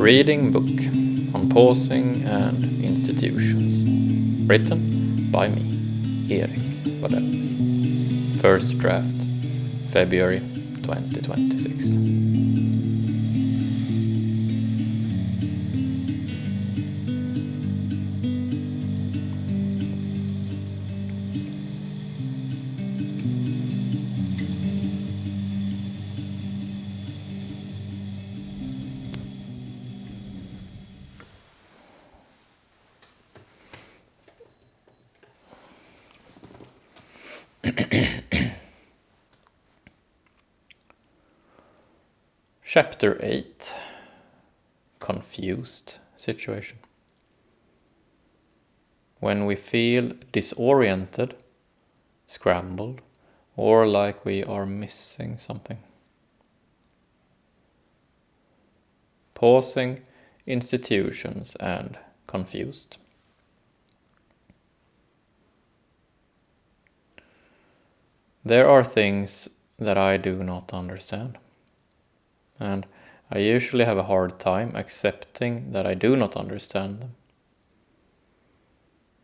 Reading book on pausing and institutions. Written by me, Eric Wadell. First draft, February 2026. Chapter 8. Confused situation. When we feel disoriented, scrambled, or like we are missing something. Pausing, institutions, and confused. There are things that I do not understand. And I usually have a hard time accepting that I do not understand them.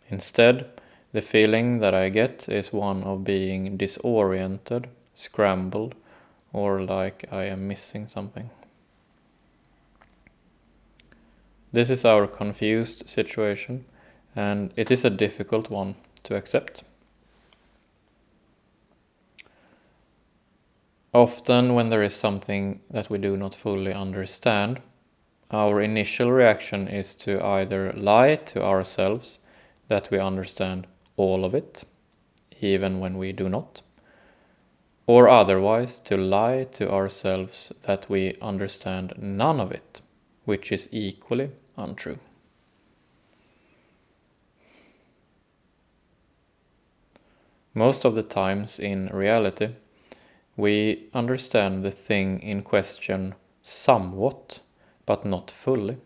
Instead, the feeling that I get is one of being disoriented, scrambled, or like I am missing something. This is our confused situation, and it is a difficult one to accept. Often when there is something that we do not fully understand, our initial reaction is to either lie to ourselves that we understand all of it, even when we do not, or otherwise to lie to ourselves that we understand none of it, which is equally untrue. Most of the times in reality, we understand the thing in question somewhat, but not fully.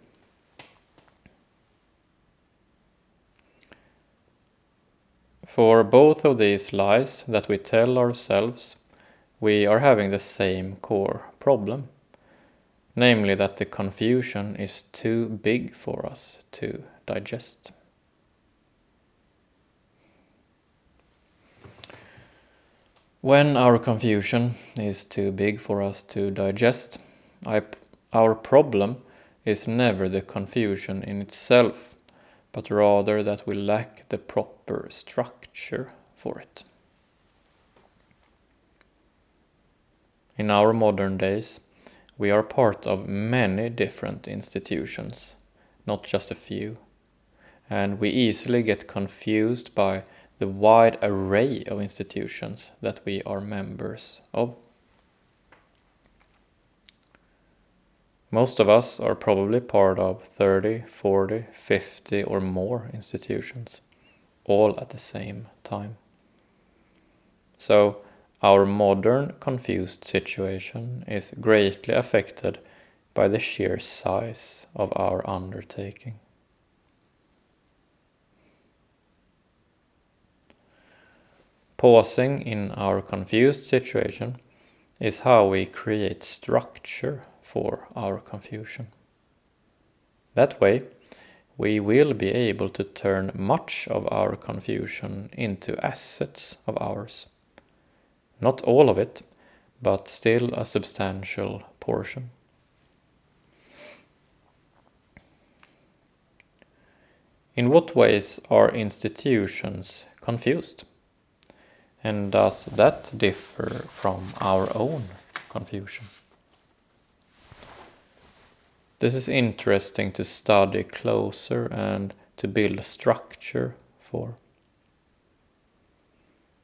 For both of these lies that we tell ourselves, we are having the same core problem, namely that the confusion is too big for us to digest. When our confusion is too big for us to digest, our problem is never the confusion in itself, but rather that we lack the proper structure for it. In our modern days, we are part of many different institutions, not just a few, and we easily get confused by the wide array of institutions that we are members of. Most of us are probably part of 30, 40, 50 or more institutions, all at the same time. So, our modern confused situation is greatly affected by the sheer size of our undertaking. Pausing in our confused situation is how we create structure for our confusion. That way, we will be able to turn much of our confusion into assets of ours. Not all of it, but still a substantial portion. In what ways are institutions confused? And does that differ from our own confusion? This is interesting to study closer and to build structure for.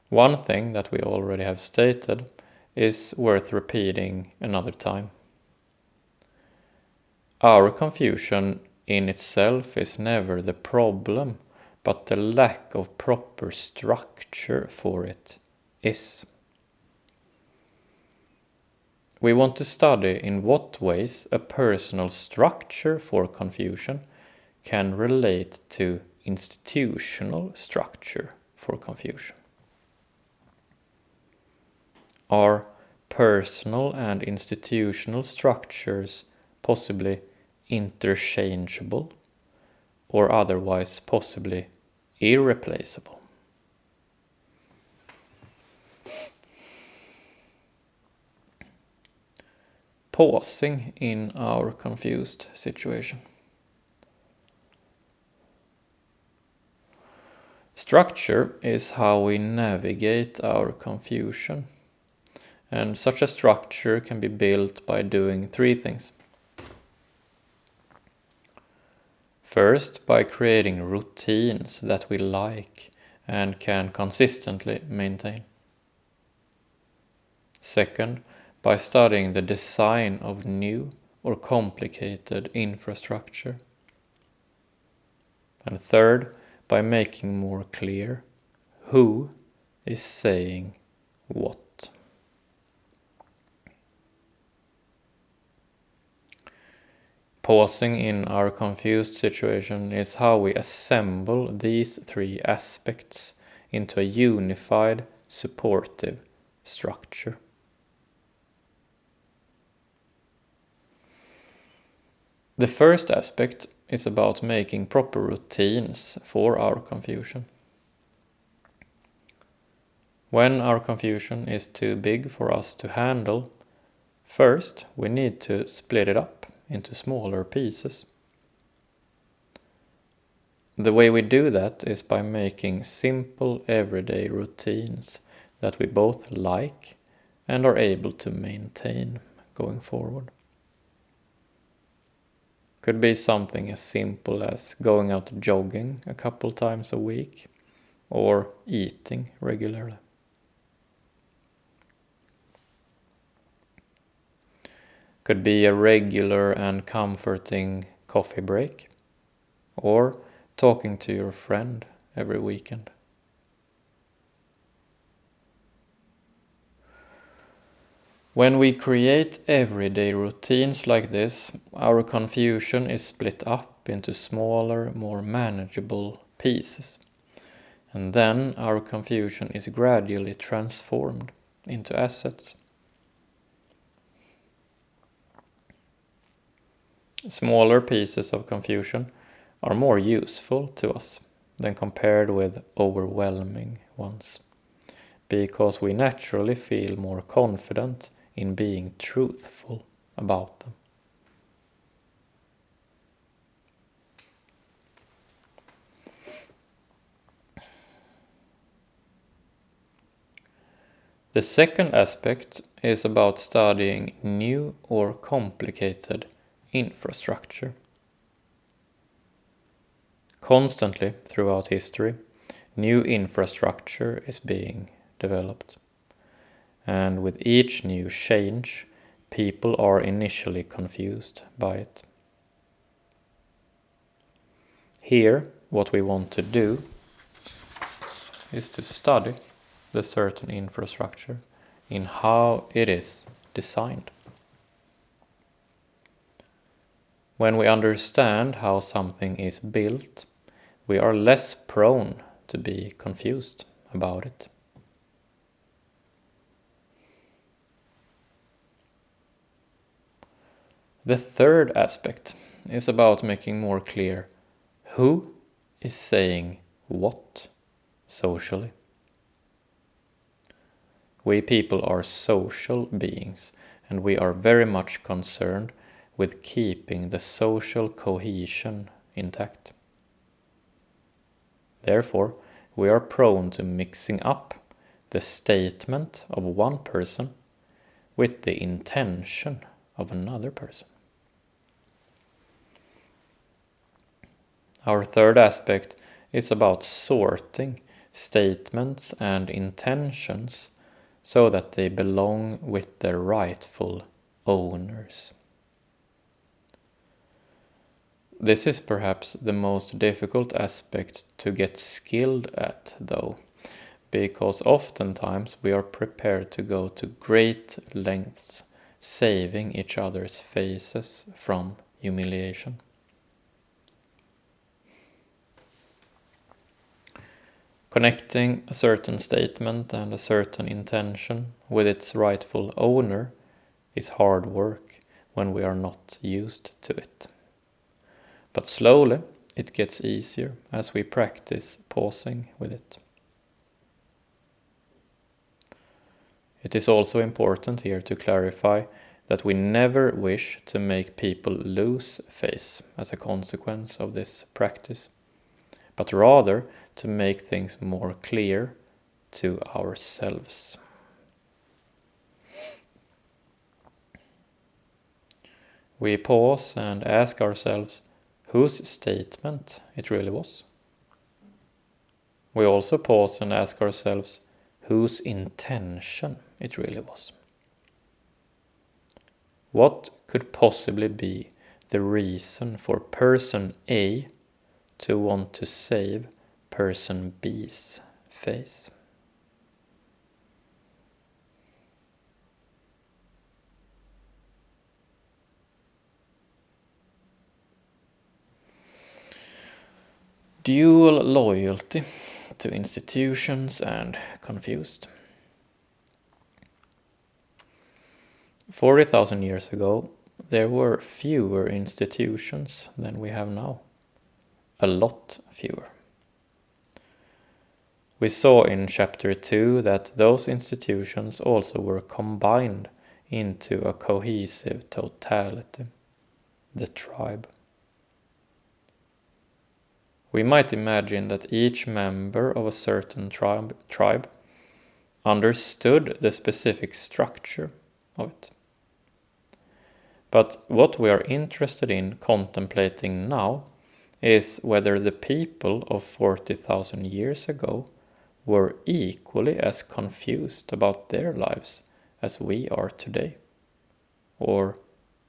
One thing that we already have stated is worth repeating another time. Our confusion in itself is never the problem, but the lack of proper structure for it is. We want to study in what ways a personal structure for confusion can relate to institutional structure for confusion. Are personal and institutional structures possibly interchangeable, or otherwise possibly irreplaceable. Pausing in our confused situation. Structure is how we navigate our confusion, and such a structure can be built by doing three things. First, by creating routines that we like and can consistently maintain. Second, by studying the design of new or complicated infrastructure. And third, by making more clear who is saying what. Pausing in our confused situation is how we assemble these three aspects into a unified, supportive structure. The first aspect is about making proper routines for our confusion. When our confusion is too big for us to handle, first we need to split it up into smaller pieces. The way we do that is by making simple everyday routines that we both like and are able to maintain going forward. Could be something as simple as going out jogging a couple times a week or eating regularly. Could be a regular and comforting coffee break or talking to your friend every weekend. When we create everyday routines like this, our confusion is split up into smaller, more manageable pieces. And then our confusion is gradually transformed into assets. Smaller pieces of confusion are more useful to us than compared with overwhelming ones, because we naturally feel more confident in being truthful about them. The second aspect is about studying new or complicated infrastructure. Constantly throughout history, new infrastructure is being developed. And with each new change, people are initially confused by it. Here, what we want to do is to study the certain infrastructure in how it is designed. When we understand how something is built, we are less prone to be confused about it. The third aspect is about making more clear who is saying what socially. We people are social beings, and we are very much concerned with keeping the social cohesion intact. Therefore, we are prone to mixing up the statement of one person with the intention of another person. Our third aspect is about sorting statements and intentions so that they belong with their rightful owners. This is perhaps the most difficult aspect to get skilled at, though, because oftentimes we are prepared to go to great lengths, saving each other's faces from humiliation. Connecting a certain statement and a certain intention with its rightful owner is hard work when we are not used to it. But slowly it gets easier as we practice pausing with it. It is also important here to clarify that we never wish to make people lose face as a consequence of this practice, but rather to make things more clear to ourselves. We pause and ask ourselves whose statement it really was. We also pause and ask ourselves whose intention it really was. What could possibly be the reason for person A to want to save person B's face? Dual loyalty to institutions and confused. 40,000 years ago, there were fewer institutions than we have now. A lot fewer. We saw in chapter 2 that those institutions also were combined into a cohesive totality, the tribe. We might imagine that each member of a certain tribe understood the specific structure of it. But what we are interested in contemplating now is whether the people of 40,000 years ago were equally as confused about their lives as we are today, or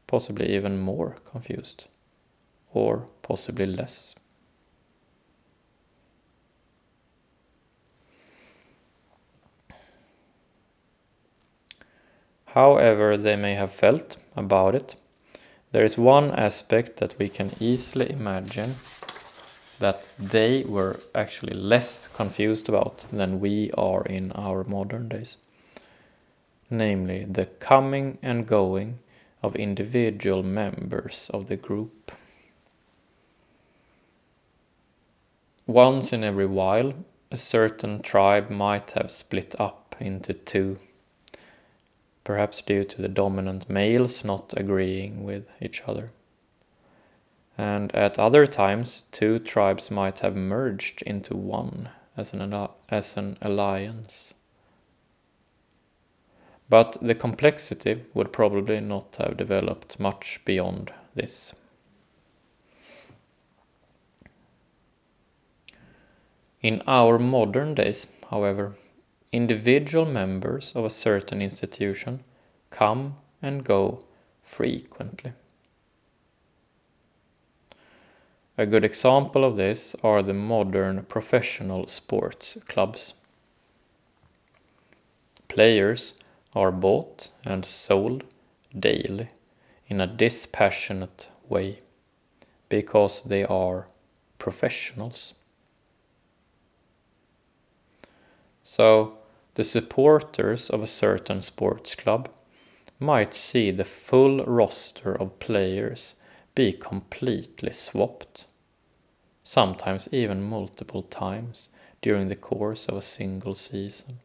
possibly even more confused, or possibly less. However they may have felt about it, there is one aspect that we can easily imagine that they were actually less confused about than we are in our modern days. Namely, the coming and going of individual members of the group. Once in every while, a certain tribe might have split up into two, perhaps due to the dominant males not agreeing with each other. And at other times, two tribes might have merged into one as an alliance. But the complexity would probably not have developed much beyond this. In our modern days, however, individual members of a certain institution come and go frequently. A good example of this are the modern professional sports clubs. Players are bought and sold daily in a dispassionate way because they are professionals. So, the supporters of a certain sports club might see the full roster of players be completely swapped, sometimes even multiple times during the course of a single season.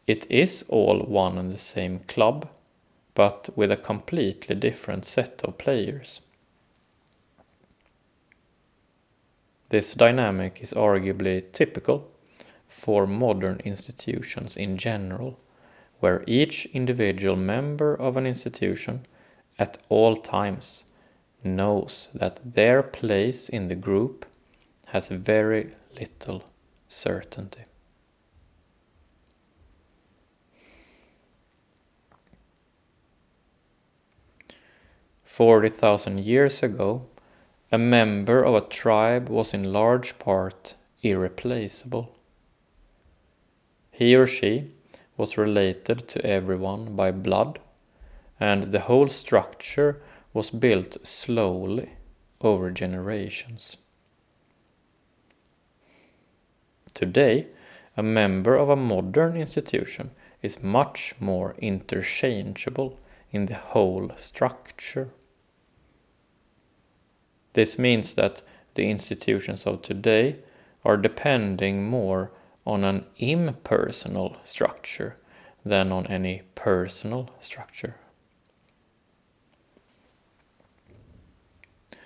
It is all one and the same club, but with a completely different set of players. This dynamic is arguably typical for modern institutions in general, where each individual member of an institution at all times knows that their place in the group has very little certainty. "40,000 years ago, a member of a tribe was in large part irreplaceable. He or she was related to everyone by blood, and the whole structure was built slowly over generations. Today, a member of a modern institution is much more interchangeable in the whole structure. This means that the institutions of today are depending more on an impersonal structure than on any personal structure.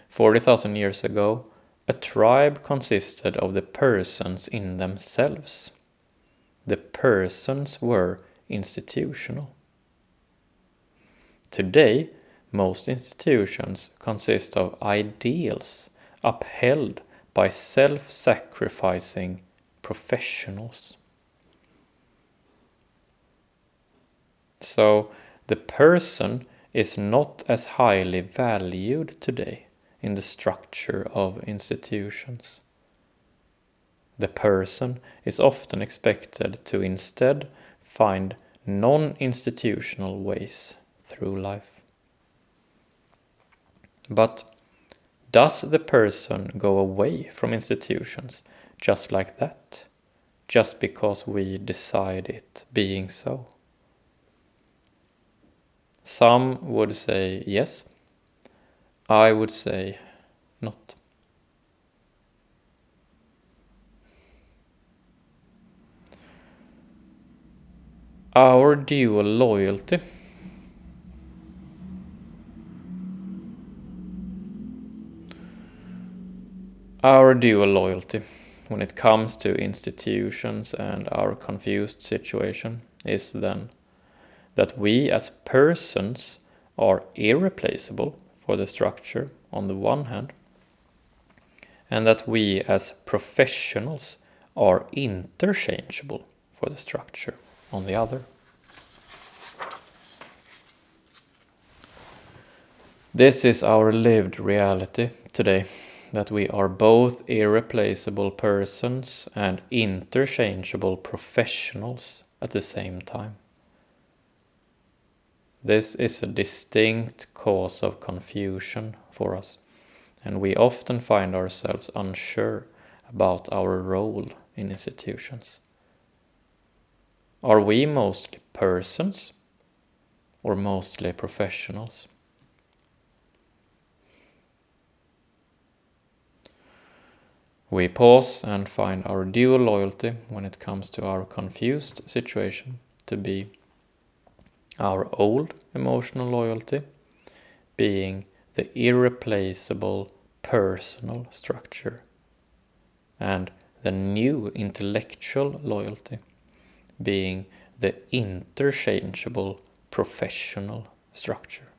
40,000 years ago, a tribe consisted of the persons in themselves. The persons were institutional. Today, most institutions consist of ideals upheld by self-sacrificing professionals. So, the person is not as highly valued today in the structure of institutions. The person is often expected to instead find non-institutional ways through life. But does the person go away from institutions just like that, just because we decide it being so? Some would say yes. I would say not. Our dual loyalty. Our dual loyalty when it comes to institutions and our confused situation is then that we as persons are irreplaceable for the structure on the one hand, and that we as professionals are interchangeable for the structure on the other. This is our lived reality today, that we are both irreplaceable persons and interchangeable professionals at the same time. This is a distinct cause of confusion for us, and we often find ourselves unsure about our role in institutions. Are we mostly persons or mostly professionals? We pause and find our dual loyalty when it comes to our confused situation to be our old emotional loyalty, being the irreplaceable personal structure, and the new intellectual loyalty, being the interchangeable professional structure.